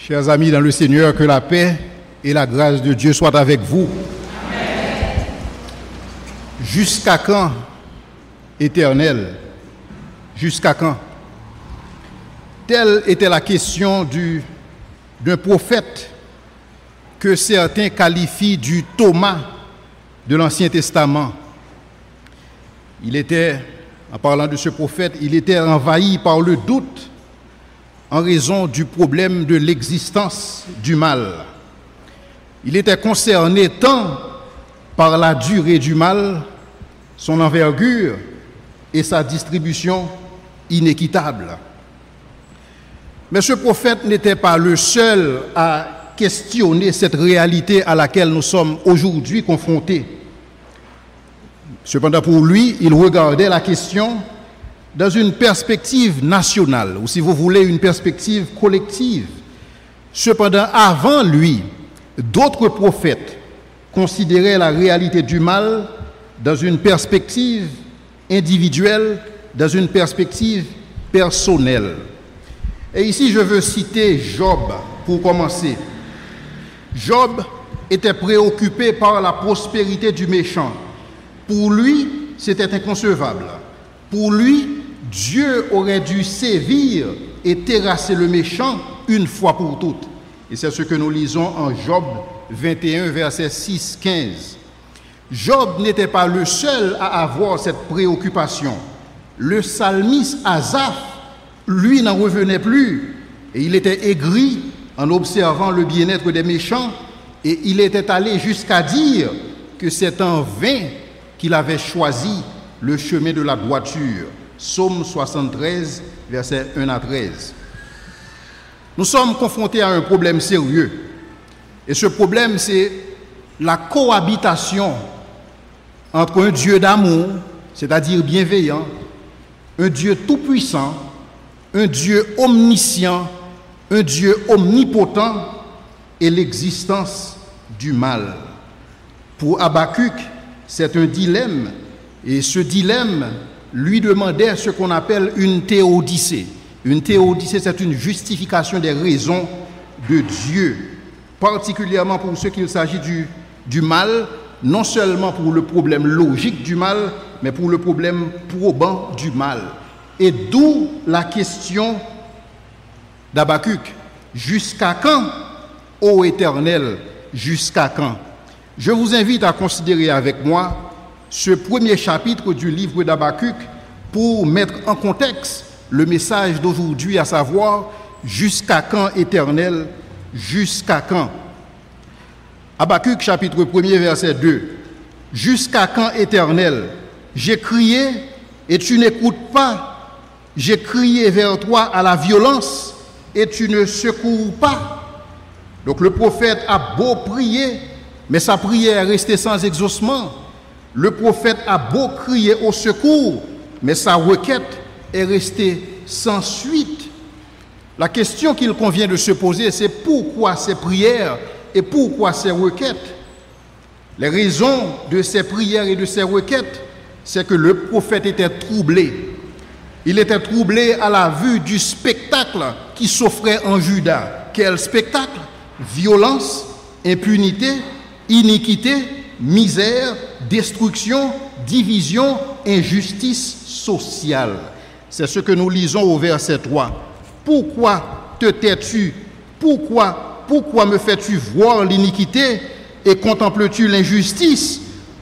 Chers amis dans le Seigneur, que la paix et la grâce de Dieu soient avec vous. Amen. Jusqu'à quand, Éternel? Jusqu'à quand? Telle était la question d'un prophète que certains qualifient du Thomas de l'Ancien Testament. Il était, en parlant de ce prophète, il était envahi par le doute en raison du problème de l'existence du mal. Il était concerné tant par la durée du mal, son envergure et sa distribution inéquitable. Mais ce prophète n'était pas le seul à questionner cette réalité à laquelle nous sommes aujourd'hui confrontés. Cependant, pour lui, il regardait la question dans une perspective nationale, ou si vous voulez, une perspective collective. Cependant, avant lui, d'autres prophètes considéraient la réalité du mal dans une perspective individuelle, dans une perspective personnelle. Et ici, je veux citer Job pour commencer. Job était préoccupé par la prospérité du méchant. Pour lui, c'était inconcevable. Pour lui, Dieu aurait dû sévir et terrasser le méchant une fois pour toutes. Et c'est ce que nous lisons en Job 21, versets 6-15. Job n'était pas le seul à avoir cette préoccupation. Le psalmiste Asaph, lui, n'en revenait plus. Et il était aigri en observant le bien-être des méchants. Et il était allé jusqu'à dire que c'est en vain qu'il avait choisi le chemin de la droiture. Psaume 73, versets 1 à 13. Nous sommes confrontés à un problème sérieux. Et ce problème, c'est la cohabitation entre un Dieu d'amour, c'est-à-dire bienveillant, un Dieu tout-puissant, un Dieu omniscient, un Dieu omnipotent et l'existence du mal. Pour Habakkuk, c'est un dilemme. Et ce dilemme lui demandait ce qu'on appelle une théodicée. Une théodicée, c'est une justification des raisons de Dieu, particulièrement pour ce qu'il s'agit du mal, non seulement pour le problème logique du mal, mais pour le problème probant du mal. Et d'où la question d'Habakkuk. Jusqu'à quand, ô Éternel, jusqu'à quand? Je vous invite à considérer avec moi ce premier chapitre du livre d'Habakkuk pour mettre en contexte le message d'aujourd'hui, à savoir « Jusqu'à quand, Éternel, jusqu'à quand ?» Habakkuk, chapitre 1er, verset 2. « Jusqu'à quand, Éternel, j'ai crié et tu n'écoutes pas. J'ai crié vers toi à la violence et tu ne secours pas. » Donc le prophète a beau prier, mais sa prière est restée sans exaucement. Le prophète a beau crier au secours, mais sa requête est restée sans suite. La question qu'il convient de se poser, c'est pourquoi ces prières et pourquoi ces requêtes? Les raisons de ces prières et de ces requêtes, c'est que le prophète était troublé. Il était troublé à la vue du spectacle qui s'offrait en Juda. Quel spectacle? Violence, impunité, iniquité, misère, destruction, division, injustice sociale. C'est ce que nous lisons au verset 3. Pourquoi te tais-tu? Pourquoi me fais-tu voir l'iniquité et contemples-tu l'injustice?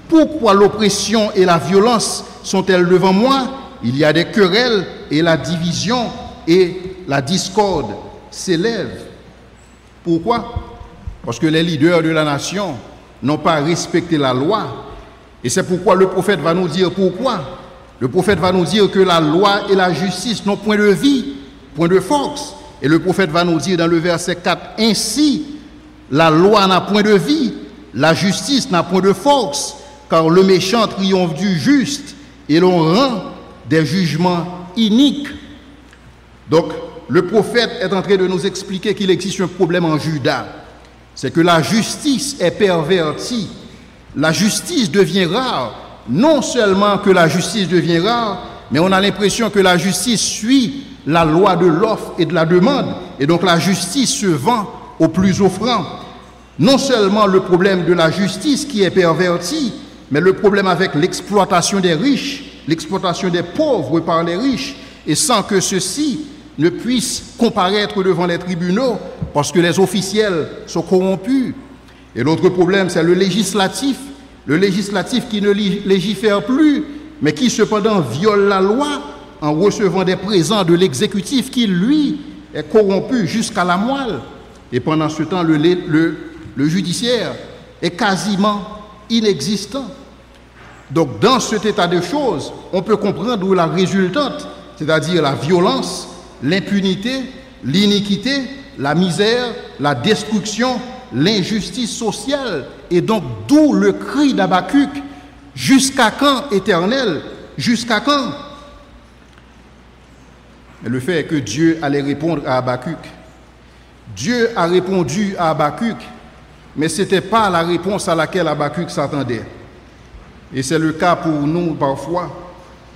Pourquoi l'oppression et la violence sont-elles devant moi? Il y a des querelles et la division et la discorde s'élèvent. Pourquoi? Parce que les leaders de la nation n'ont pas respecté la loi. Et c'est pourquoi le prophète va nous dire pourquoi. Le prophète va nous dire que la loi et la justice n'ont point de vie, point de force. Et le prophète va nous dire dans le verset 4, « Ainsi, la loi n'a point de vie, la justice n'a point de force, car le méchant triomphe du juste, et l'on rend des jugements iniques. » Donc, le prophète est en train de nous expliquer qu'il existe un problème en Juda. C'est que la justice est pervertie. La justice devient rare. Non seulement que la justice devient rare, mais on a l'impression que la justice suit la loi de l'offre et de la demande. Et donc la justice se vend au plus offrant. Non seulement le problème de la justice qui est perverti, mais le problème avec l'exploitation des riches, l'exploitation des pauvres par les riches, et sans que ceux-ci ne puissent comparaître devant les tribunaux parce que les officiels sont corrompus. Et l'autre problème, c'est le législatif qui ne légifère plus, mais qui cependant viole la loi en recevant des présents de l'exécutif qui, lui, est corrompu jusqu'à la moelle. Et pendant ce temps, le judiciaire est quasiment inexistant. Donc, dans cet état de choses, on peut comprendre où la résultante, c'est-à-dire la violence, l'impunité, l'iniquité, la misère, la destruction, l'injustice sociale, et donc d'où le cri d'Habakkuk, jusqu'à quand, Éternel, jusqu'à quand? Mais le fait est que Dieu allait répondre à Habakkuk. Dieu a répondu à Habakkuk, mais ce n'était pas la réponse à laquelle Habakkuk s'attendait. Et c'est le cas pour nous parfois.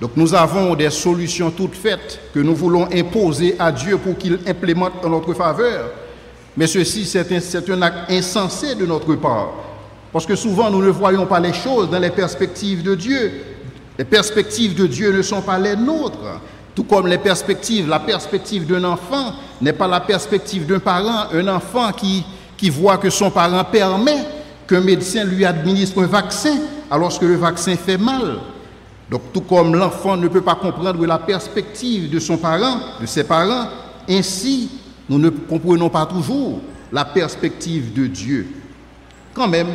Donc nous avons des solutions toutes faites que nous voulons imposer à Dieu pour qu'il implémente en notre faveur. Mais ceci, c'est un acte insensé de notre part. Parce que souvent, nous ne voyons pas les choses dans les perspectives de Dieu. Les perspectives de Dieu ne sont pas les nôtres. Tout comme la perspective d'un enfant n'est pas la perspective d'un parent. Un enfant qui voit que son parent permet qu'un médecin lui administre un vaccin alors que le vaccin fait mal. Donc tout comme l'enfant ne peut pas comprendre la perspective de son parent, de ses parents, ainsi nous ne comprenons pas toujours la perspective de Dieu. Quand même,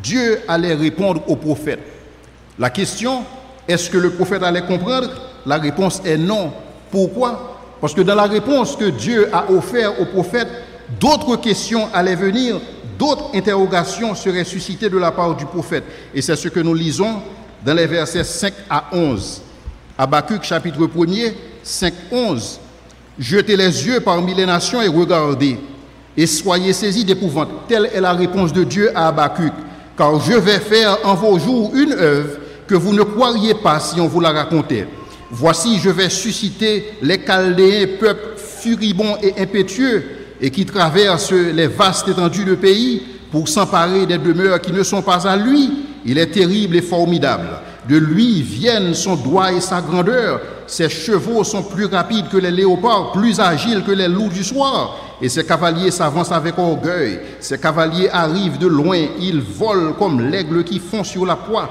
Dieu allait répondre au prophète. La question, est-ce que le prophète allait comprendre? La réponse est non. Pourquoi? Parce que dans la réponse que Dieu a offerte au prophète, d'autres questions allaient venir, d'autres interrogations seraient suscitées de la part du prophète. Et c'est ce que nous lisons dans les versets 5 à 11. Habakkuk chapitre 1er, 5, 11. Jetez les yeux parmi les nations et regardez, et soyez saisis d'épouvante. Telle est la réponse de Dieu à Habakkuk. Car je vais faire en vos jours une œuvre que vous ne croiriez pas si on vous la racontait. Voici, je vais susciter les Chaldéens, peuple furibond et impétueux, et qui traversent les vastes étendues de pays pour s'emparer des demeures qui ne sont pas à lui. Il est terrible et formidable. De lui viennent son doigt et sa grandeur. Ses chevaux sont plus rapides que les léopards, plus agiles que les loups du soir. Et ses cavaliers s'avancent avec orgueil. Ses cavaliers arrivent de loin. Ils volent comme l'aigle qui fond sur la proie.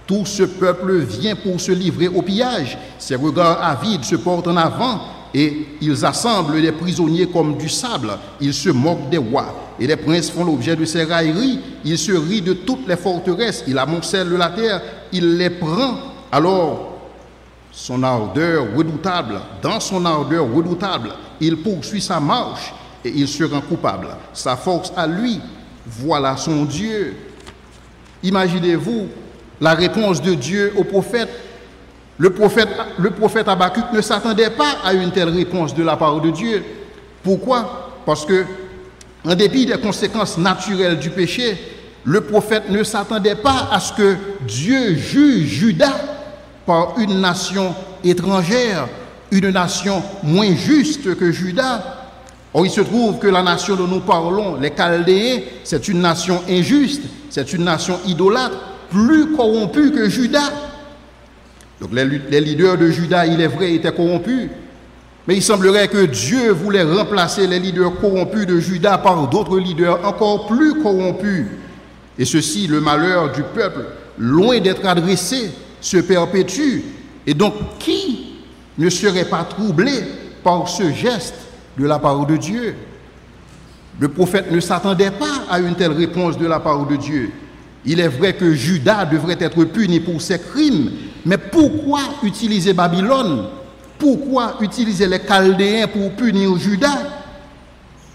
Tout ce peuple vient pour se livrer au pillage. Ses regards avides se portent en avant et ils assemblent des prisonniers comme du sable. Ils se moquent des rois et les princes font l'objet de ses railleries. Il se rit de toutes les forteresses. Il amoncelle la terre. Il les prend. Alors, son ardeur redoutable, dans son ardeur redoutable, il poursuit sa marche et il se rend coupable. Sa force à lui, voilà son Dieu. Imaginez-vous la réponse de Dieu au prophète. Le prophète Habakkuk ne s'attendait pas à une telle réponse de la part de Dieu. Pourquoi? Parce que, en dépit des conséquences naturelles du péché, le prophète ne s'attendait pas à ce que Dieu juge Juda par une nation étrangère, une nation moins juste que Juda. Or, il se trouve que la nation dont nous parlons, les Chaldéens, c'est une nation injuste, c'est une nation idolâtre, plus corrompue que Juda. Donc les leaders de Juda, il est vrai, étaient corrompus, mais il semblerait que Dieu voulait remplacer les leaders corrompus de Juda par d'autres leaders encore plus corrompus. Et ceci, le malheur du peuple, loin d'être adressé, se perpétue. Et donc, qui ne serait pas troublé par ce geste de la part de Dieu? Le prophète ne s'attendait pas à une telle réponse de la part de Dieu. Il est vrai que Juda devrait être puni pour ses crimes, mais pourquoi utiliser Babylone? Pourquoi utiliser les Chaldéens pour punir Juda?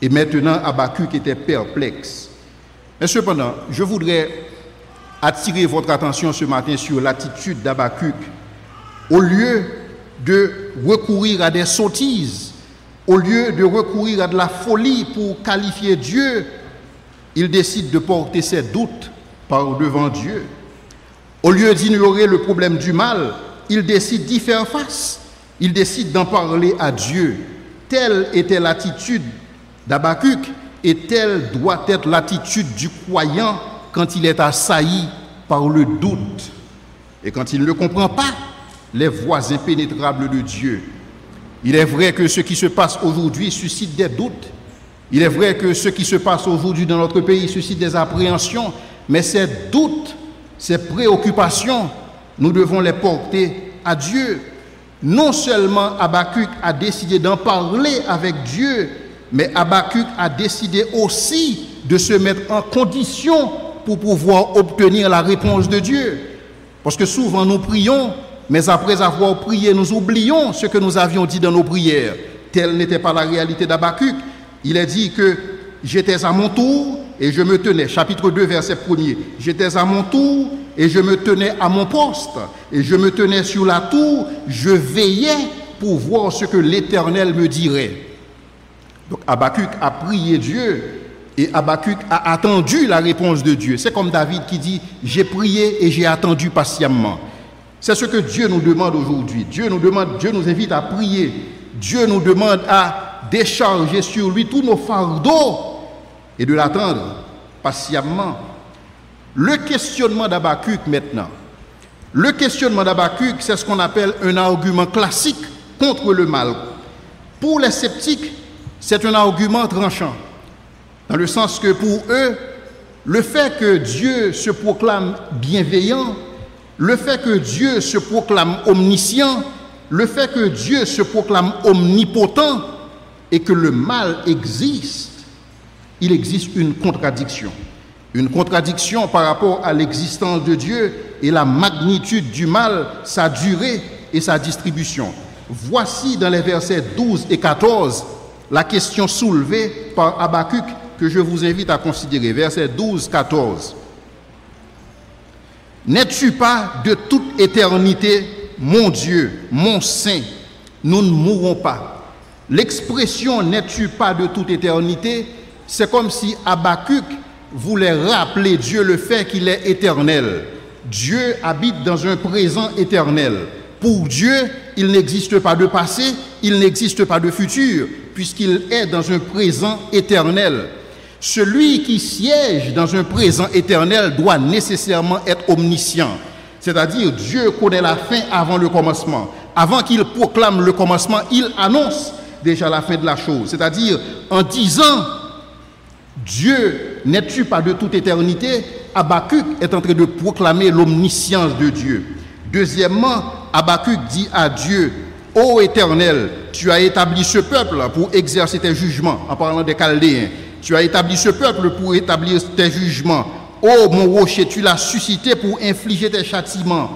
Et maintenant, Habakkuk était perplexe. Mais cependant, je voudrais attirer votre attention ce matin sur l'attitude d'Habakkuk. Au lieu de recourir à des sottises, au lieu de recourir à de la folie pour qualifier Dieu, il décide de porter ses doutes par devant Dieu. Au lieu d'ignorer le problème du mal, il décide d'y faire face. Il décide d'en parler à Dieu. Telle était l'attitude d'Habacuc et telle doit être l'attitude du croyant quand il est assailli par le doute. Et quand il ne comprend pas les voies impénétrables de Dieu. Il est vrai que ce qui se passe aujourd'hui suscite des doutes. Il est vrai que ce qui se passe aujourd'hui dans notre pays suscite des appréhensions. Mais ces doutes, ces préoccupations, nous devons les porter à Dieu. Non seulement Habacuc a décidé d'en parler avec Dieu, mais Habacuc a décidé aussi de se mettre en condition pour pouvoir obtenir la réponse de Dieu. Parce que souvent nous prions, mais après avoir prié, nous oublions ce que nous avions dit dans nos prières. Telle n'était pas la réalité d'Habacuc. Il est dit que j'étais à mon tour et je me tenais, chapitre 2, verset 1er, j'étais à mon tour et je me tenais à mon poste, et je me tenais sur la tour, je veillais pour voir ce que l'Éternel me dirait. Donc Habacuc a prié Dieu, et Habacuc a attendu la réponse de Dieu. C'est comme David qui dit, j'ai prié et j'ai attendu patiemment. C'est ce que Dieu nous demande aujourd'hui. Dieu nous invite à prier. Dieu nous demande à décharger sur lui tous nos fardeaux et de l'attendre patiemment. Le questionnement d'Habacuc maintenant. Le questionnement d'Habacuc, c'est ce qu'on appelle un argument classique contre le mal. Pour les sceptiques, c'est un argument tranchant. Dans le sens que pour eux, le fait que Dieu se proclame bienveillant, le fait que Dieu se proclame omniscient, le fait que Dieu se proclame omnipotent et que le mal existe, il existe une contradiction. Une contradiction par rapport à l'existence de Dieu et la magnitude du mal, sa durée et sa distribution. Voici dans les versets 12 et 14 la question soulevée par Habacuc que je vous invite à considérer. Versets 12-14. N'es-tu pas de toute éternité, mon Dieu, mon Saint, nous ne mourrons pas. L'expression « n'es-tu pas de toute éternité », c'est comme si Habacuc voulait rappeler Dieu le fait qu'il est éternel. Dieu habite dans un présent éternel. Pour Dieu, il n'existe pas de passé, il n'existe pas de futur, puisqu'il est dans un présent éternel. Celui qui siège dans un présent éternel doit nécessairement être omniscient. C'est-à-dire, Dieu connaît la fin avant le commencement. Avant qu'il proclame le commencement, il annonce déjà la fin de la chose. C'est-à-dire, en disant Dieu, n'es-tu pas de toute éternité? Habacuc est en train de proclamer l'omniscience de Dieu. Deuxièmement, Habacuc dit à Dieu, ô Éternel, tu as établi ce peuple pour exercer tes jugements, en parlant des Chaldéens. Tu as établi ce peuple pour établir tes jugements. Ô mon rocher, tu l'as suscité pour infliger tes châtiments.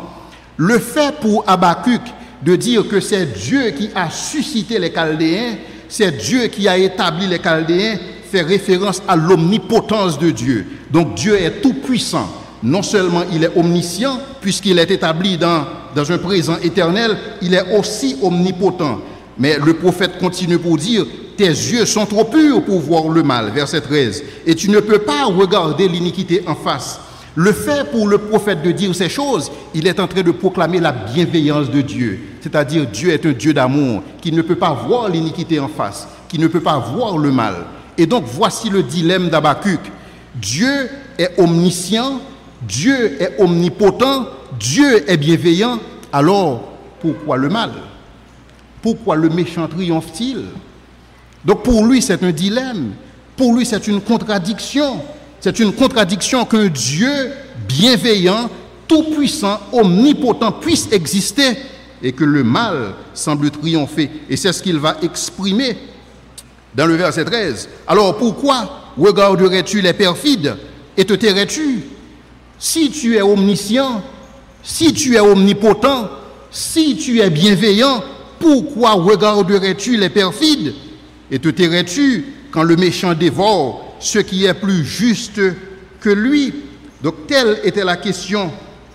Le fait pour Habacuc de dire que c'est Dieu qui a suscité les Chaldéens, c'est Dieu qui a établi les Chaldéens, fait référence à l'omnipotence de Dieu. Donc Dieu est tout puissant. Non seulement il est omniscient, puisqu'il est établi dans un présent éternel, il est aussi omnipotent. Mais le prophète continue pour dire, tes yeux sont trop purs pour voir le mal, verset 13, et tu ne peux pas regarder l'iniquité en face. Le fait pour le prophète de dire ces choses, il est en train de proclamer la bienveillance de Dieu. C'est-à-dire Dieu est un Dieu d'amour, qui ne peut pas voir l'iniquité en face, qui ne peut pas voir le mal. Et donc voici le dilemme d'Habacuc. Dieu est omniscient, Dieu est omnipotent, Dieu est bienveillant, alors pourquoi le mal? Pourquoi le méchant triomphe-t-il? Donc pour lui c'est un dilemme, pour lui c'est une contradiction. C'est une contradiction qu'un Dieu bienveillant, tout-puissant, omnipotent puisse exister et que le mal semble triompher. Et c'est ce qu'il va exprimer dans le verset 13. Alors pourquoi regarderais-tu les perfides et te tairais-tu? Si tu es omniscient, si tu es omnipotent, si tu es bienveillant, pourquoi regarderais-tu les perfides et te tairais-tu quand le méchant dévore ce qui est plus juste que lui? Donc telle était la question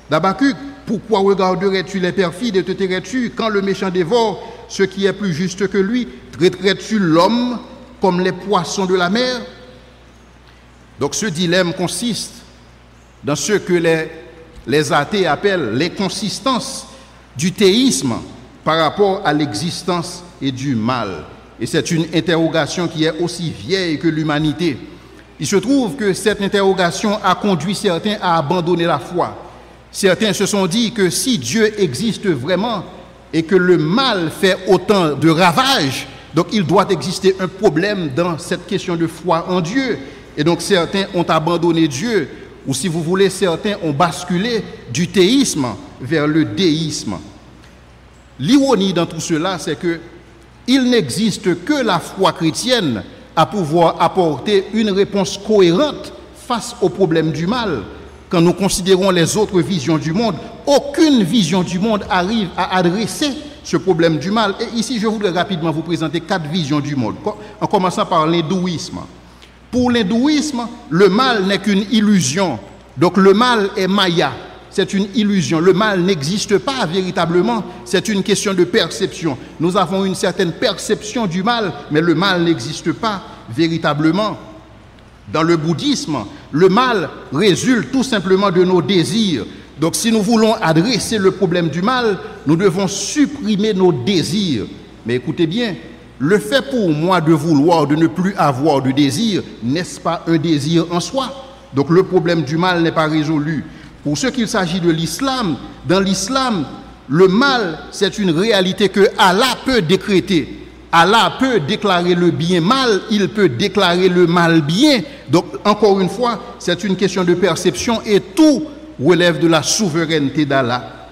d'Habacuc. Pourquoi regarderais-tu les perfides et te tairais-tu quand le méchant dévore ce qui est plus juste que lui? Traiterais-tu l'homme comme les poissons de la mer? Donc ce dilemme consiste dans ce que les athées appellent l'inconsistance du théisme par rapport à l'existence et du mal. Et c'est une interrogation qui est aussi vieille que l'humanité. Il se trouve que cette interrogation a conduit certains à abandonner la foi. Certains se sont dit que si Dieu existe vraiment et que le mal fait autant de ravages, donc il doit exister un problème dans cette question de foi en Dieu. Et donc certains ont abandonné Dieu, ou si vous voulez, certains ont basculé du théisme vers le déisme. L'ironie dans tout cela, c'est que il n'existe que la foi chrétienne à pouvoir apporter une réponse cohérente face au problème du mal. Quand nous considérons les autres visions du monde, aucune vision du monde arrive à adresser ce problème du mal. Et ici, je voudrais rapidement vous présenter 4 visions du monde, en commençant par l'hindouisme. Pour l'hindouisme, le mal n'est qu'une illusion. Donc le mal est maya, c'est une illusion. Le mal n'existe pas véritablement, c'est une question de perception. Nous avons une certaine perception du mal, mais le mal n'existe pas véritablement. Dans le bouddhisme, le mal résulte tout simplement de nos désirs. Donc si nous voulons adresser le problème du mal, nous devons supprimer nos désirs. Mais écoutez bien, le fait pour moi de vouloir, de ne plus avoir de désir, n'est-ce pas un désir en soi? Donc le problème du mal n'est pas résolu. Pour ce qu'il s'agit de l'islam, dans l'islam, le mal, c'est une réalité que Allah peut décréter. Allah peut déclarer le bien mal, il peut déclarer le mal bien. Donc, encore une fois, c'est une question de perception et tout relève de la souveraineté d'Allah.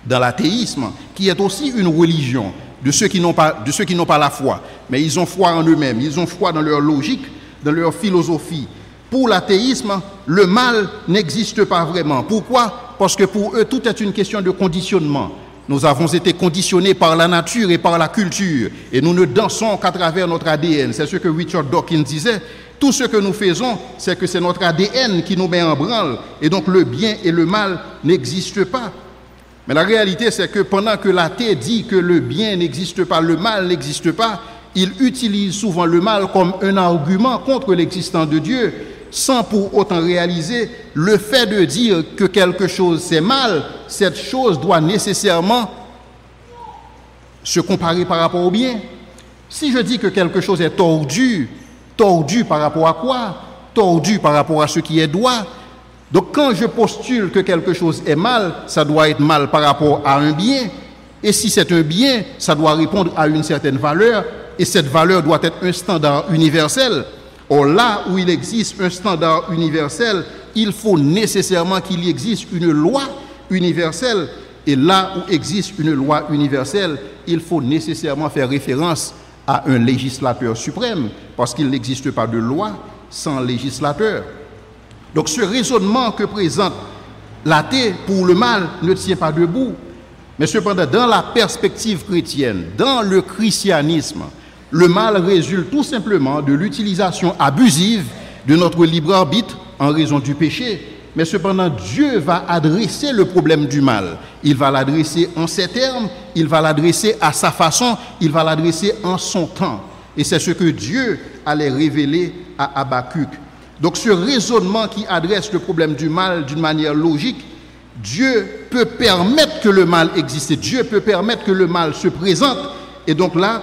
Dans l'athéisme, qui est aussi une religion de ceux qui n'ont pas la foi, mais ils ont foi en eux-mêmes, ils ont foi dans leur logique, dans leur philosophie. Pour l'athéisme, le mal n'existe pas vraiment. Pourquoi? Parce que pour eux, tout est une question de conditionnement. Nous avons été conditionnés par la nature et par la culture. Et nous ne dansons qu'à travers notre ADN. C'est ce que Richard Dawkins disait. Tout ce que nous faisons, c'est que c'est notre ADN qui nous met en branle. Et donc le bien et le mal n'existent pas. Mais la réalité, c'est que pendant que l'athée dit que le bien n'existe pas, le mal n'existe pas, il utilise souvent le mal comme un argument contre l'existence de Dieu, sans pour autant réaliser le fait de dire que quelque chose c'est mal, cette chose doit nécessairement se comparer par rapport au bien. Si je dis que quelque chose est tordu, tordu par rapport à quoi? Tordu par rapport à ce qui est droit. Donc quand je postule que quelque chose est mal, ça doit être mal par rapport à un bien. Et si c'est un bien, ça doit répondre à une certaine valeur, et cette valeur doit être un standard universel. Or là où il existe un standard universel, il faut nécessairement qu'il y existe une loi universelle. Et là où existe une loi universelle, il faut nécessairement faire référence à un législateur suprême, parce qu'il n'existe pas de loi sans législateur. Donc ce raisonnement que présente l'athée pour le mal ne tient pas debout. Mais cependant, dans la perspective chrétienne, dans le christianisme, le mal résulte tout simplement de l'utilisation abusive de notre libre arbitre en raison du péché. Mais cependant, Dieu va adresser le problème du mal. Il va l'adresser en ses termes, il va l'adresser à sa façon, il va l'adresser en son temps. Et c'est ce que Dieu allait révéler à Habakkuk. Donc ce raisonnement qui adresse le problème du mal d'une manière logique, Dieu peut permettre que le mal existe, Dieu peut permettre que le mal se présente. Et donc là,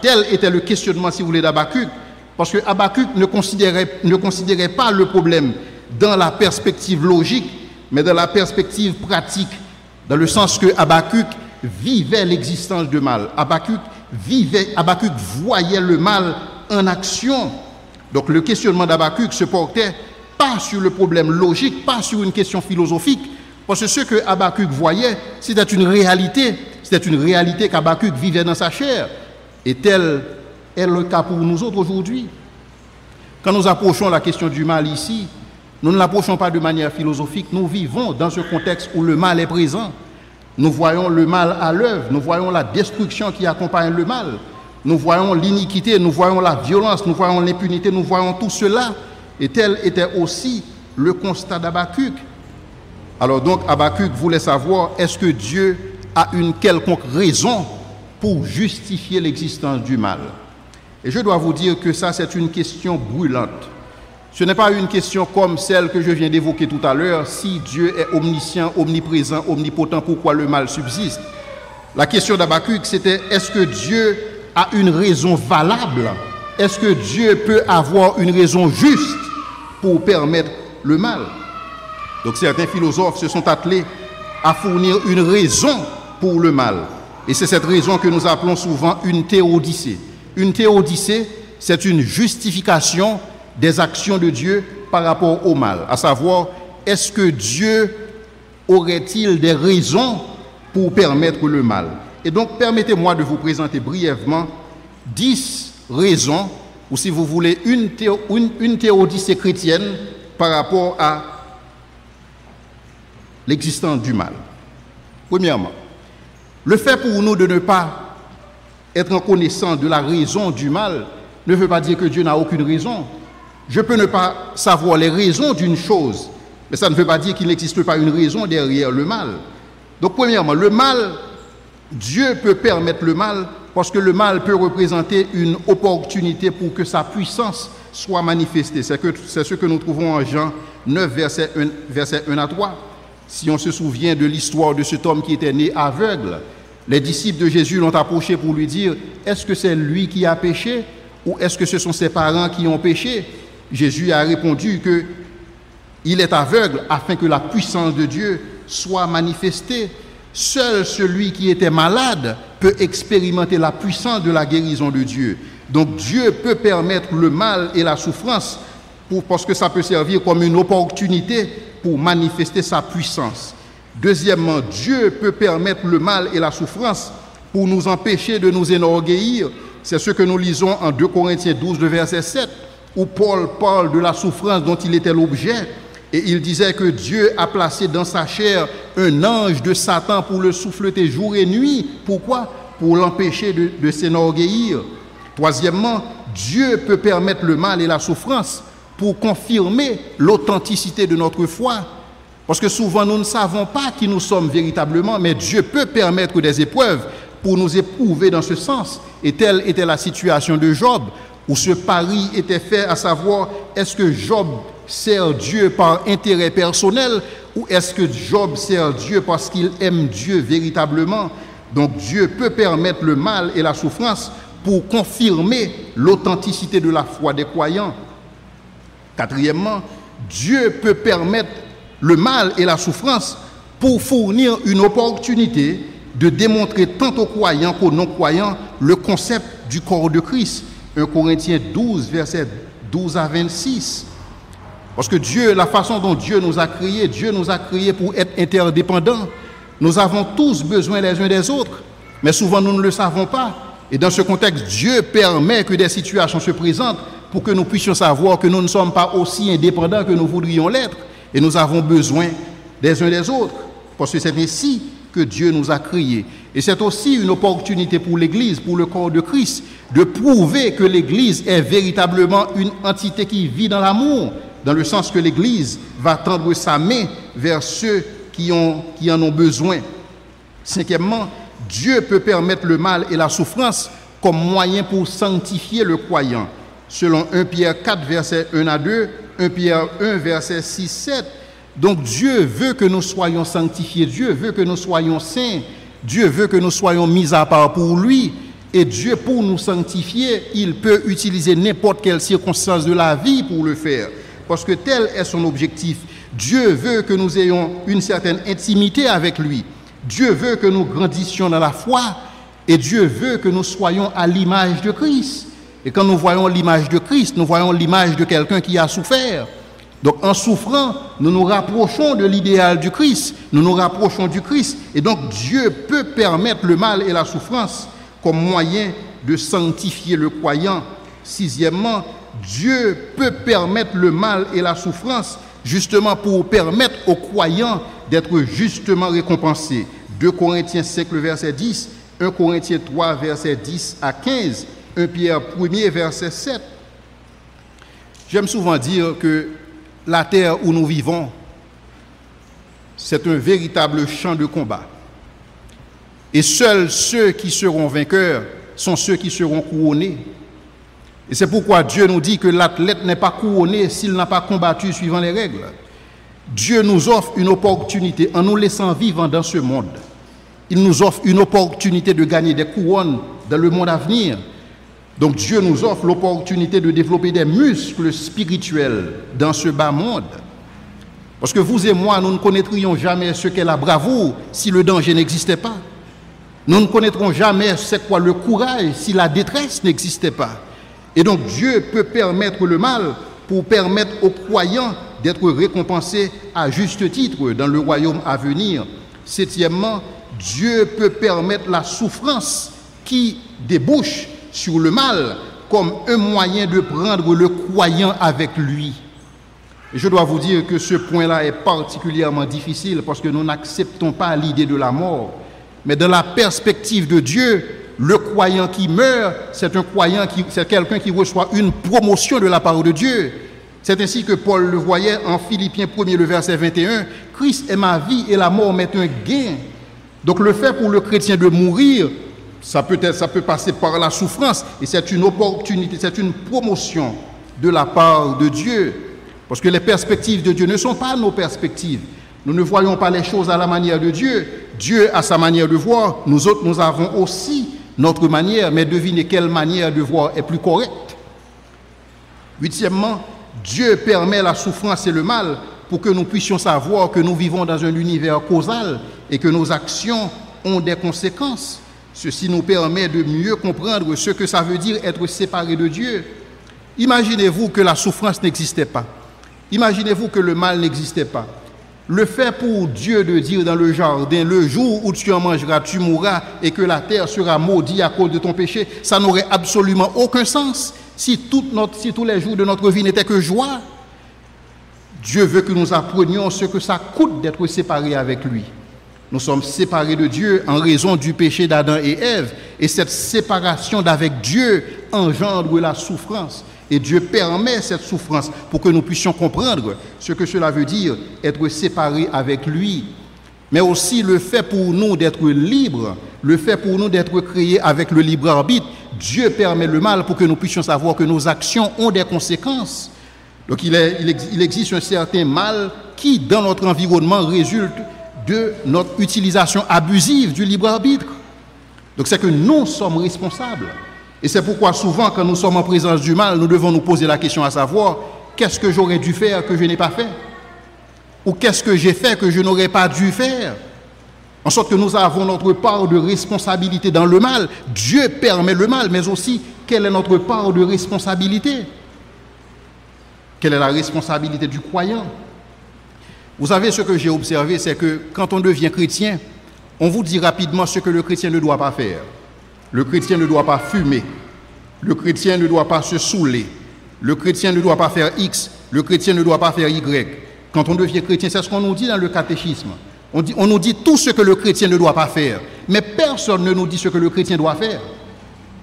tel était le questionnement, si vous voulez, d'Habakkuk, parce que Habakkuk ne considérait pas le problème dans la perspective logique, mais dans la perspective pratique, dans le sens que Habakkuk vivait l'existence du mal. Habakkuk voyait le mal en action. Donc le questionnement d'Habakkuk se portait pas sur le problème logique, pas sur une question philosophique, parce que ce que Habakkuk voyait, c'était une réalité qu'Habakkuk vivait dans sa chair. Et tel est le cas pour nous autres aujourd'hui. Quand nous approchons la question du mal ici, nous ne l'approchons pas de manière philosophique, nous vivons dans ce contexte où le mal est présent. Nous voyons le mal à l'œuvre, nous voyons la destruction qui accompagne le mal, nous voyons l'iniquité, nous voyons la violence, nous voyons l'impunité, nous voyons tout cela. Et tel était aussi le constat d'Habakkuk. Alors donc Habakkuk voulait savoir, est-ce que Dieu a une quelconque raison pour justifier l'existence du mal? Et je dois vous dire que ça, c'est une question brûlante. Ce n'est pas une question comme celle que je viens d'évoquer tout à l'heure. Si Dieu est omniscient, omniprésent, omnipotent, pourquoi le mal subsiste? La question d'Habakkuk, c'était est-ce que Dieu a une raison valable? Est-ce que Dieu peut avoir une raison juste pour permettre le mal? Donc certains philosophes se sont attelés à fournir une raison pour le mal. Et c'est cette raison que nous appelons souvent une théodicée. Une théodicée, c'est une justification des actions de Dieu par rapport au mal. À savoir, est-ce que Dieu aurait-il des raisons pour permettre le mal? Et donc, permettez-moi de vous présenter brièvement 10 raisons, ou si vous voulez, une théodicée chrétienne par rapport à l'existence du mal. Premièrement, le fait pour nous de ne pas être en connaissance de la raison du mal ne veut pas dire que Dieu n'a aucune raison. Je peux ne pas savoir les raisons d'une chose, mais ça ne veut pas dire qu'il n'existe pas une raison derrière le mal. Donc, premièrement, le mal, Dieu peut permettre le mal parce que le mal peut représenter une opportunité pour que sa puissance soit manifestée. C'est ce que nous trouvons en Jean 9, verset 1 à 3. Si on se souvient de l'histoire de cet homme qui était né aveugle, les disciples de Jésus l'ont approché pour lui dire « Est-ce que c'est lui qui a péché ou est-ce que ce sont ses parents qui ont péché ?» Jésus a répondu qu'il est aveugle afin que la puissance de Dieu soit manifestée. Seul celui qui était malade peut expérimenter la puissance de la guérison de Dieu. Donc Dieu peut permettre le mal et la souffrance parce que ça peut servir comme une opportunité pour manifester sa puissance. Deuxièmement, Dieu peut permettre le mal et la souffrance pour nous empêcher de nous enorgueillir. C'est ce que nous lisons en 2 Corinthiens 12, verset 7, où Paul parle de la souffrance dont il était l'objet. Et il disait que Dieu a placé dans sa chair un ange de Satan pour le souffleter jour et nuit. Pourquoi? Pour l'empêcher de s'enorgueillir. Troisièmement, Dieu peut permettre le mal et la souffrance pour confirmer l'authenticité de notre foi. Parce que souvent, nous ne savons pas qui nous sommes véritablement, mais Dieu peut permettre des épreuves pour nous éprouver dans ce sens. Et telle était la situation de Job, où ce pari était fait, à savoir, est-ce que Job sert Dieu par intérêt personnel ou est-ce que Job sert Dieu parce qu'il aime Dieu véritablement? Donc Dieu peut permettre le mal et la souffrance pour confirmer l'authenticité de la foi des croyants. Quatrièmement, Dieu peut permettre le mal et la souffrance pour fournir une opportunité de démontrer tant aux croyants qu'aux non-croyants le concept du corps de Christ. 1 Corinthiens 12, versets 12 à 26. Parce que Dieu, la façon dont Dieu nous a créés pour être interdépendants. Nous avons tous besoin les uns des autres, mais souvent nous ne le savons pas. Et dans ce contexte, Dieu permet que des situations se présentent pour que nous puissions savoir que nous ne sommes pas aussi indépendants que nous voudrions l'être. Et nous avons besoin des uns des autres, parce que c'est ainsi que Dieu nous a créés. Et c'est aussi une opportunité pour l'Église, pour le corps de Christ, de prouver que l'Église est véritablement une entité qui vit dans l'amour, dans le sens que l'Église va tendre sa main vers ceux qui en ont besoin. Cinquièmement, Dieu peut permettre le mal et la souffrance comme moyen pour sanctifier le croyant. Selon 1 Pierre 4, versets 1 à 2, 1 Pierre 1, versets 6, 7. Donc Dieu veut que nous soyons sanctifiés, Dieu veut que nous soyons saints, Dieu veut que nous soyons mis à part pour lui. Et Dieu, pour nous sanctifier, il peut utiliser n'importe quelle circonstance de la vie pour le faire. Parce que tel est son objectif. Dieu veut que nous ayons une certaine intimité avec lui. Dieu veut que nous grandissions dans la foi. Et Dieu veut que nous soyons à l'image de Christ. Et quand nous voyons l'image de Christ, nous voyons l'image de quelqu'un qui a souffert. Donc en souffrant, nous nous rapprochons de l'idéal du Christ. Nous nous rapprochons du Christ. Et donc Dieu peut permettre le mal et la souffrance comme moyen de sanctifier le croyant. Sixièmement, Dieu peut permettre le mal et la souffrance justement pour permettre aux croyants d'être justement récompensés. 2 Corinthiens 5, verset 10, 1 Corinthiens 3, verset 10 à 15, 1 Pierre 1, verset 7. J'aime souvent dire que la terre où nous vivons, c'est un véritable champ de combat. Et seuls ceux qui seront vainqueurs sont ceux qui seront couronnés. Et c'est pourquoi Dieu nous dit que l'athlète n'est pas couronné s'il n'a pas combattu suivant les règles. Dieu nous offre une opportunité en nous laissant vivre dans ce monde Il nous offre une opportunité de gagner des couronnes dans le monde à venir. Donc Dieu nous offre l'opportunité de développer des muscles spirituels dans ce bas monde. Parce que vous et moi, nous ne connaîtrions jamais ce qu'est la bravoure si le danger n'existait pas. Nous ne connaîtrons jamais c'est quoi le courage si la détresse n'existait pas. Et donc Dieu peut permettre le mal pour permettre aux croyants d'être récompensés à juste titre dans le royaume à venir. Septièmement, Dieu peut permettre la souffrance qui débouche sur le mal comme un moyen de prendre le croyant avec lui. Et je dois vous dire que ce point-là est particulièrement difficile parce que nous n'acceptons pas l'idée de la mort. Mais dans la perspective de Dieu, le croyant qui meurt, c'est quelqu'un qui reçoit une promotion de la part de Dieu. C'est ainsi que Paul le voyait en Philippiens 1er, le verset 21. Christ est ma vie et la mort m'est un gain. Donc le fait pour le chrétien de mourir, ça peut passer par la souffrance et c'est une opportunité, c'est une promotion de la part de Dieu. Parce que les perspectives de Dieu ne sont pas nos perspectives. Nous ne voyons pas les choses à la manière de Dieu. Dieu a sa manière de voir. Nous autres, nous avons aussi notre manière. Mais devinez quelle manière de voir est plus correcte. Huitièmement, Dieu permet la souffrance et le mal pour que nous puissions savoir que nous vivons dans un univers causal et que nos actions ont des conséquences. Ceci nous permet de mieux comprendre ce que ça veut dire être séparé de Dieu. Imaginez-vous que la souffrance n'existait pas. Imaginez-vous que le mal n'existait pas. Le fait pour Dieu de dire dans le jardin, le jour où tu en mangeras, tu mourras et que la terre sera maudite à cause de ton péché, ça n'aurait absolument aucun sens si tous les jours de notre vie n'étaient que joie. Dieu veut que nous apprenions ce que ça coûte d'être séparés avec lui. Nous sommes séparés de Dieu en raison du péché d'Adam et Ève. Et cette séparation d'avec Dieu engendre la souffrance. Et Dieu permet cette souffrance pour que nous puissions comprendre ce que cela veut dire, être séparés avec lui. Mais aussi le fait pour nous d'être libres, le fait pour nous d'être créés avec le libre arbitre. Dieu permet le mal pour que nous puissions savoir que nos actions ont des conséquences. Donc il existe un certain mal qui, dans notre environnement, résulte de notre utilisation abusive du libre arbitre. Donc c'est que nous sommes responsables. Et c'est pourquoi souvent, quand nous sommes en présence du mal, nous devons nous poser la question à savoir, qu'est-ce que j'aurais dû faire que je n'ai pas fait? Ou qu'est-ce que j'ai fait que je n'aurais pas dû faire? En sorte que nous avons notre part de responsabilité dans le mal. Dieu permet le mal, mais aussi, quelle est notre part de responsabilité? Quelle est la responsabilité du croyant? Vous savez, ce que j'ai observé, c'est que quand on devient chrétien, on vous dit rapidement ce que le chrétien ne doit pas faire. Le chrétien ne doit pas fumer. Le chrétien ne doit pas se saouler. Le chrétien ne doit pas faire X. Le chrétien ne doit pas faire Y. Quand on devient chrétien, c'est ce qu'on nous dit dans le catéchisme. On nous dit tout ce que le chrétien ne doit pas faire. Mais personne ne nous dit ce que le chrétien doit faire.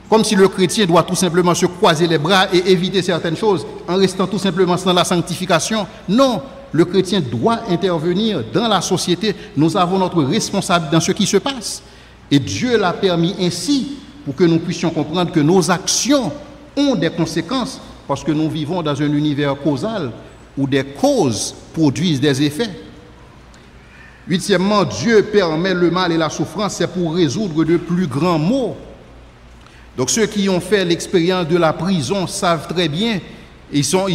Comme si le chrétien doit tout simplement se croiser les bras et éviter certaines choses en restant tout simplement dans la sanctification. Non, le chrétien doit intervenir dans la société. Nous avons notre responsabilité dans ce qui se passe. Et Dieu l'a permis ainsi pour que nous puissions comprendre que nos actions ont des conséquences parce que nous vivons dans un univers causal où des causes produisent des effets. Huitièmement, Dieu permet le mal et la souffrance, c'est pour résoudre de plus grands maux. Donc ceux qui ont fait l'expérience de la prison savent très bien, ils sont,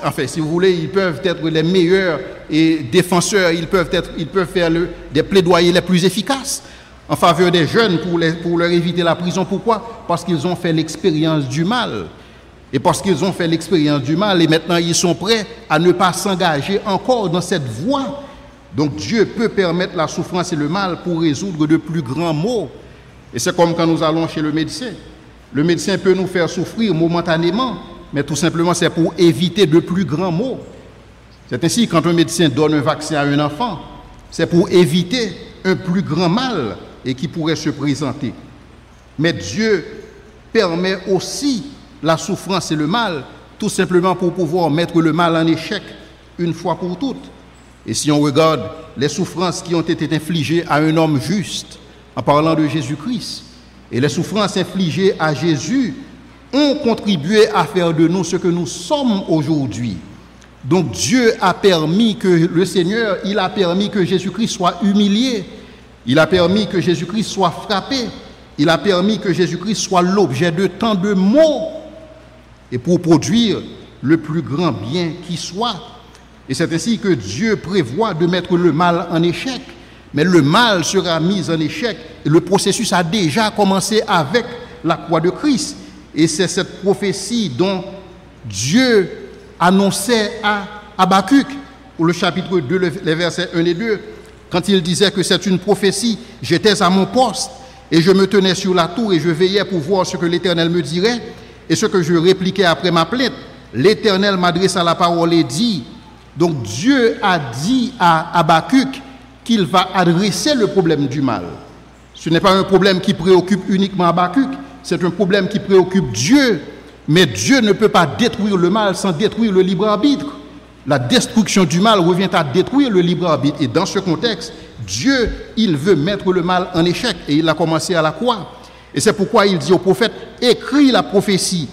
enfin, si vous voulez, ils peuvent être les meilleurs et défenseurs, ils peuvent faire des plaidoyers les plus efficaces en faveur des jeunes pour leur éviter la prison. Pourquoi? Parce qu'ils ont fait l'expérience du mal. Et parce qu'ils ont fait l'expérience du mal, et maintenant ils sont prêts à ne pas s'engager encore dans cette voie. Donc Dieu peut permettre la souffrance et le mal pour résoudre de plus grands maux. Et c'est comme quand nous allons chez le médecin. Le médecin peut nous faire souffrir momentanément, mais tout simplement c'est pour éviter de plus grands maux. C'est ainsi quand un médecin donne un vaccin à un enfant, c'est pour éviter un plus grand mal et qui pourrait se présenter. Mais Dieu permet aussi la souffrance et le mal, tout simplement pour pouvoir mettre le mal en échec une fois pour toutes. Et si on regarde les souffrances qui ont été infligées à un homme juste, en parlant de Jésus-Christ, et les souffrances infligées à Jésus ont contribué à faire de nous ce que nous sommes aujourd'hui. Donc Dieu a permis que le Seigneur, il a permis que Jésus-Christ soit humilié. Il a permis que Jésus-Christ soit frappé. Il a permis que Jésus-Christ soit l'objet de tant de maux et pour produire le plus grand bien qui soit. Et c'est ainsi que Dieu prévoit de mettre le mal en échec. Mais le mal sera mis en échec. Et le processus a déjà commencé avec la croix de Christ. Et c'est cette prophétie dont Dieu annonçait à Habakkuk, pour le chapitre 2, les versets 1 et 2, quand il disait que c'est une prophétie, j'étais à mon poste et je me tenais sur la tour et je veillais pour voir ce que l'Éternel me dirait et ce que je répliquais après ma plainte. L'Éternel m'adressa la parole et dit, donc Dieu a dit à Habakkuk qu'il va adresser le problème du mal. Ce n'est pas un problème qui préoccupe uniquement Habakkuk, c'est un problème qui préoccupe Dieu. Mais Dieu ne peut pas détruire le mal sans détruire le libre arbitre. La destruction du mal revient à détruire le libre arbitre. Et dans ce contexte, Dieu, il veut mettre le mal en échec. Et il a commencé à la croix. Et c'est pourquoi il dit au prophète, écris la prophétie,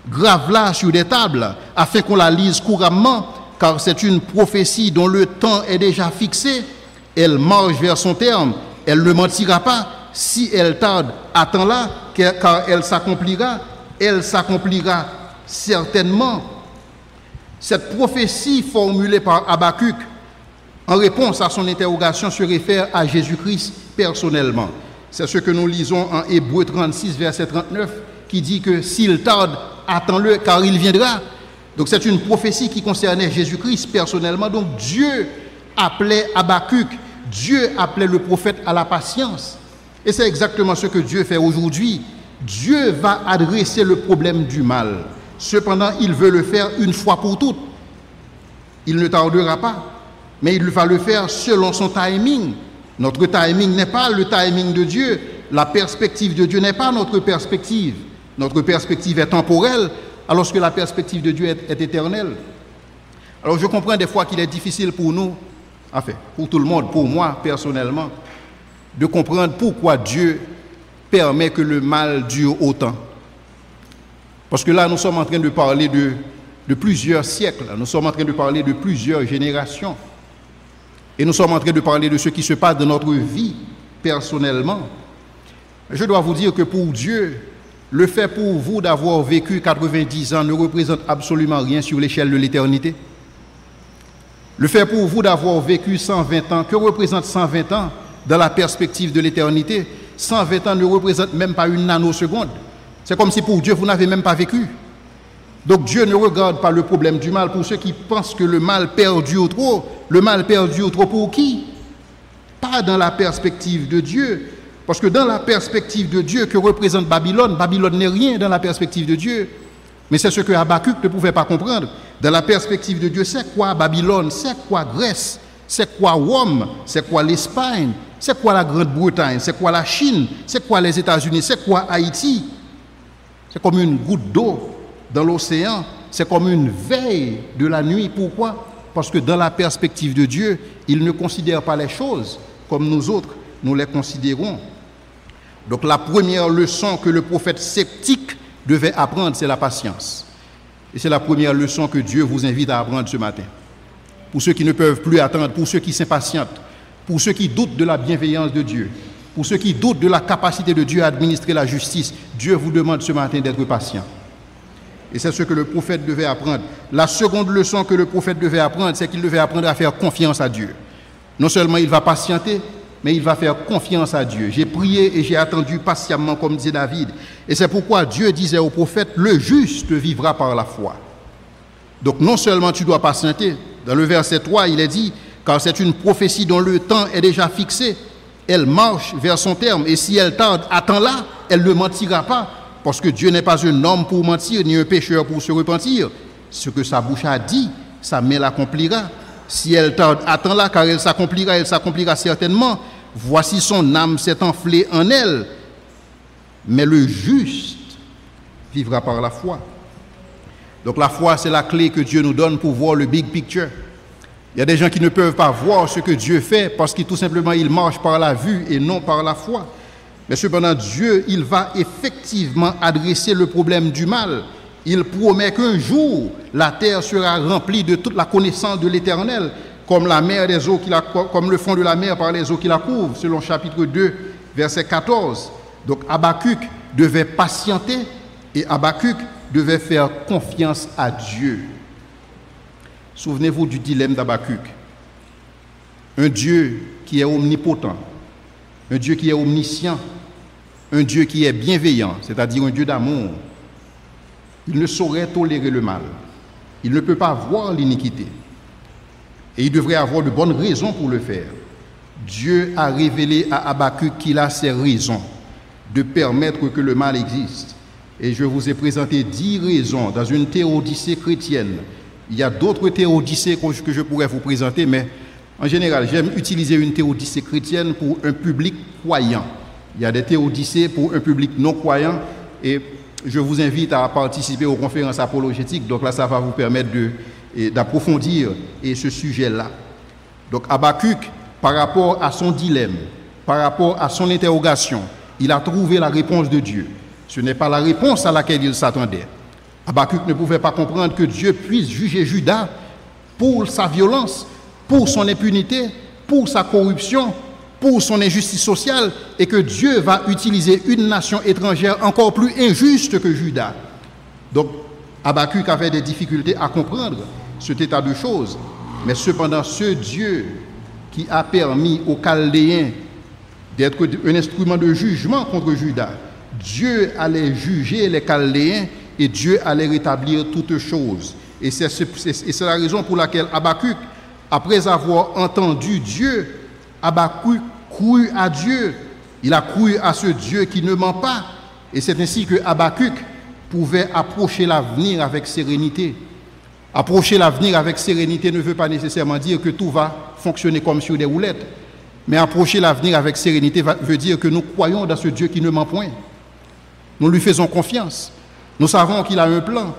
grave-la sur des tables, afin qu'on la lise couramment, car c'est une prophétie dont le temps est déjà fixé. Elle marche vers son terme. Elle ne mentira pas. Si elle tarde, attends-la, car elle s'accomplira certainement. Cette prophétie formulée par Habakkuk en réponse à son interrogation se réfère à Jésus-Christ personnellement. C'est ce que nous lisons en Hébreux 36, verset 39, qui dit que s'il tarde, attends-le, car il viendra. Donc c'est une prophétie qui concernait Jésus-Christ personnellement. Donc Dieu appelait Habakkuk, Dieu appelait le prophète à la patience. Et c'est exactement ce que Dieu fait aujourd'hui. Dieu va adresser le problème du mal. Cependant, il veut le faire une fois pour toutes. Il ne tardera pas, mais il va le faire selon son timing. Notre timing n'est pas le timing de Dieu. La perspective de Dieu n'est pas notre perspective. Notre perspective est temporelle, alors que la perspective de Dieu est éternelle. Alors je comprends des fois qu'il est difficile pour nous, enfin, pour tout le monde, pour moi personnellement, de comprendre pourquoi Dieu permet que le mal dure autant. Parce que là, nous sommes en train de parler de plusieurs siècles, nous sommes en train de parler de plusieurs générations. Et nous sommes en train de parler de ce qui se passe dans notre vie personnellement. Je dois vous dire que pour Dieu, le fait pour vous d'avoir vécu 90 ans ne représente absolument rien sur l'échelle de l'éternité. Le fait pour vous d'avoir vécu 120 ans, que représente 120 ans dans la perspective de l'éternité? 120 ans ne représente même pas une nanoseconde. C'est comme si pour Dieu, vous n'avez même pas vécu. Donc Dieu ne regarde pas le problème du mal. Pour ceux qui pensent que le mal perdure trop, le mal perdure trop pour qui? Pas dans la perspective de Dieu. Parce que dans la perspective de Dieu que représente Babylone, Babylone n'est rien dans la perspective de Dieu. Mais c'est ce que Habakkuk ne pouvait pas comprendre. Dans la perspective de Dieu, c'est quoi Babylone? C'est quoi Grèce? C'est quoi Rome? C'est quoi l'Espagne? C'est quoi la Grande-Bretagne? C'est quoi la Chine? C'est quoi les États-Unis? C'est quoi Haïti? C'est comme une goutte d'eau dans l'océan. C'est comme une veille de la nuit. Pourquoi? Parce que dans la perspective de Dieu, il ne considère pas les choses comme nous autres, nous les considérons. Donc la première leçon que le prophète sceptique devait apprendre, c'est la patience. Et c'est la première leçon que Dieu vous invite à apprendre ce matin. Pour ceux qui ne peuvent plus attendre, pour ceux qui s'impatientent, pour ceux qui doutent de la bienveillance de Dieu, pour ceux qui doutent de la capacité de Dieu à administrer la justice, Dieu vous demande ce matin d'être patient. Et c'est ce que le prophète devait apprendre. La seconde leçon que le prophète devait apprendre, c'est qu'il devait apprendre à faire confiance à Dieu. Non seulement il va patienter, mais il va faire confiance à Dieu. J'ai prié et j'ai attendu patiemment, comme disait David. Et c'est pourquoi Dieu disait au prophète, le juste vivra par la foi. Donc non seulement tu dois patienter, dans le verset 3, il est dit, car c'est une prophétie dont le temps est déjà fixé, elle marche vers son terme, et si elle tarde, attends-la, elle ne mentira pas, parce que Dieu n'est pas un homme pour mentir, ni un pécheur pour se repentir. Ce que sa bouche a dit, sa main l'accomplira. Si elle tarde, attends-la, car elle s'accomplira certainement. Voici son âme s'est enflée en elle. Mais le juste vivra par la foi. Donc la foi, c'est la clé que Dieu nous donne pour voir le big picture. Il y a des gens qui ne peuvent pas voir ce que Dieu fait parce que tout simplement, ils marchent par la vue et non par la foi. Mais cependant, Dieu, il va effectivement adresser le problème du mal. Il promet qu'un jour, la terre sera remplie de toute la connaissance de l'Éternel. comme la mer des eaux comme le fond de la mer par les eaux qui la couvrent, selon chapitre 2, verset 14. Donc Habakkuk devait patienter et Habakkuk devait faire confiance à Dieu. Souvenez-vous du dilemme d'Habakkuk. Un Dieu qui est omnipotent, un Dieu qui est omniscient, un Dieu qui est bienveillant, c'est-à-dire un Dieu d'amour. Il ne saurait tolérer le mal. Il ne peut pas voir l'iniquité. Et il devrait avoir de bonnes raisons pour le faire. Dieu a révélé à Habakkuk qu'il a ses raisons de permettre que le mal existe. Et je vous ai présenté 10 raisons dans une théodicée chrétienne. Il y a d'autres théodicées que je pourrais vous présenter, mais en général, j'aime utiliser une théodicée chrétienne pour un public croyant. Il y a des théodicées pour un public non croyant et je vous invite à participer aux conférences apologétiques. Donc là, ça va vous permettre d'approfondir ce sujet-là. Donc Habakkuk, par rapport à son dilemme, par rapport à son interrogation, il a trouvé la réponse de Dieu. Ce n'est pas la réponse à laquelle il s'attendait. Habakkuk ne pouvait pas comprendre que Dieu puisse juger Juda pour sa violence, pour son impunité, pour sa corruption, pour son injustice sociale, et que Dieu va utiliser une nation étrangère encore plus injuste que Juda. Donc, Habakkuk avait des difficultés à comprendre cet état de choses, mais cependant, ce Dieu qui a permis aux Chaldéens d'être un instrument de jugement contre Juda, Dieu allait juger les Chaldéens et Dieu allait rétablir toutes choses. Et c'est la raison pour laquelle Habakkuk, après avoir entendu Dieu, Habakkuk crut à Dieu. Il a cru à ce Dieu qui ne ment pas. Et c'est ainsi que Habakkuk pouvait approcher l'avenir avec sérénité. Approcher l'avenir avec sérénité ne veut pas nécessairement dire que tout va fonctionner comme sur des roulettes. Mais approcher l'avenir avec sérénité veut dire que nous croyons dans ce Dieu qui ne ment point. Nous lui faisons confiance. Nous savons qu'il a un plan.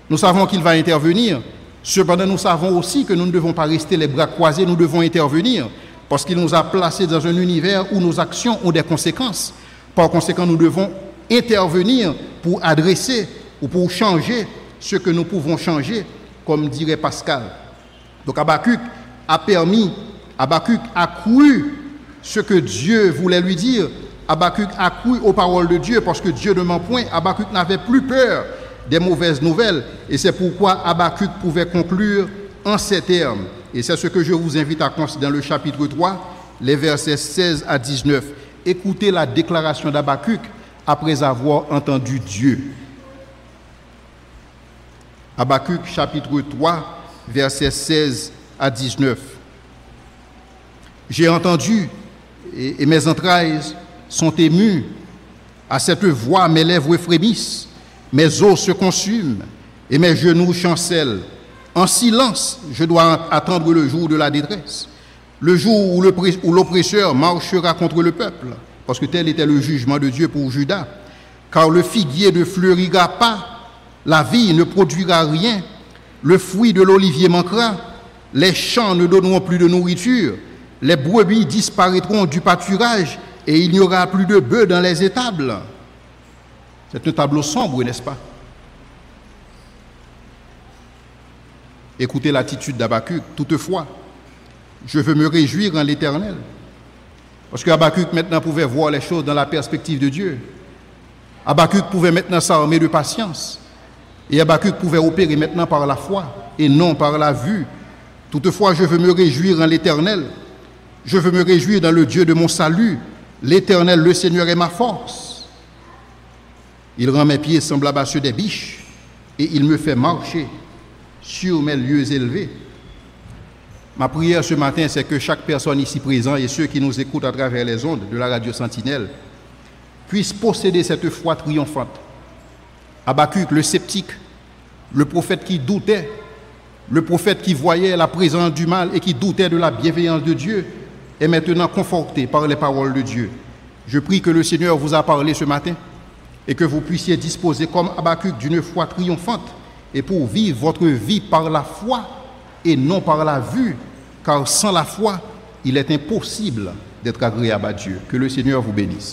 Nous savons qu'il va intervenir. Cependant, nous savons aussi que nous ne devons pas rester les bras croisés, nous devons intervenir. Parce qu'il nous a placés dans un univers où nos actions ont des conséquences. Par conséquent, nous devons intervenir pour adresser ou pour changer ce que nous pouvons changer, comme dirait Pascal. Donc Habakkuk a cru ce que Dieu voulait lui dire. Habakkuk a cru aux paroles de Dieu parce que Dieu ne ment point. Habakkuk n'avait plus peur des mauvaises nouvelles. Et c'est pourquoi Habakkuk pouvait conclure en ces termes. Et c'est ce que je vous invite à considérer dans le chapitre 3, les versets 16 à 19. Écoutez la déclaration d'Habakkuk après avoir entendu Dieu. Habakkuk chapitre 3, versets 16 à 19. J'ai entendu et mes entrailles sont émues. À cette voix, mes lèvres frémissent, mes os se consument et mes genoux chancellent. En silence, je dois attendre le jour de la détresse, le jour où l'oppresseur marchera contre le peuple, parce que tel était le jugement de Dieu pour Juda. Car le figuier ne fleurira pas, la vigne ne produira rien, le fruit de l'olivier manquera, les champs ne donneront plus de nourriture, les brebis disparaîtront du pâturage et il n'y aura plus de bœufs dans les étables. C'est un tableau sombre, n'est-ce pas? Écoutez l'attitude d'Habakkuk. Toutefois, je veux me réjouir en l'Éternel. Parce que Habakkuk maintenant pouvait voir les choses dans la perspective de Dieu. Habakkuk pouvait maintenant s'armer de patience. Et Habakkuk pouvait opérer maintenant par la foi et non par la vue. Toutefois, je veux me réjouir en l'Éternel. Je veux me réjouir dans le Dieu de mon salut. L'Éternel, le Seigneur, est ma force. Il rend mes pieds semblables à ceux des biches et il me fait marcher sur mes lieux élevés. Ma prière ce matin, c'est que chaque personne ici présente et ceux qui nous écoutent à travers les ondes de la radio Sentinelle puissent posséder cette foi triomphante. Habakkuk, le sceptique, le prophète qui doutait, le prophète qui voyait la présence du mal et qui doutait de la bienveillance de Dieu, est maintenant conforté par les paroles de Dieu. Je prie que le Seigneur vous a parlé ce matin et que vous puissiez disposer comme Habakkuk d'une foi triomphante et pour vivre votre vie par la foi et non par la vue, car sans la foi, il est impossible d'être agréable à Dieu. Que le Seigneur vous bénisse.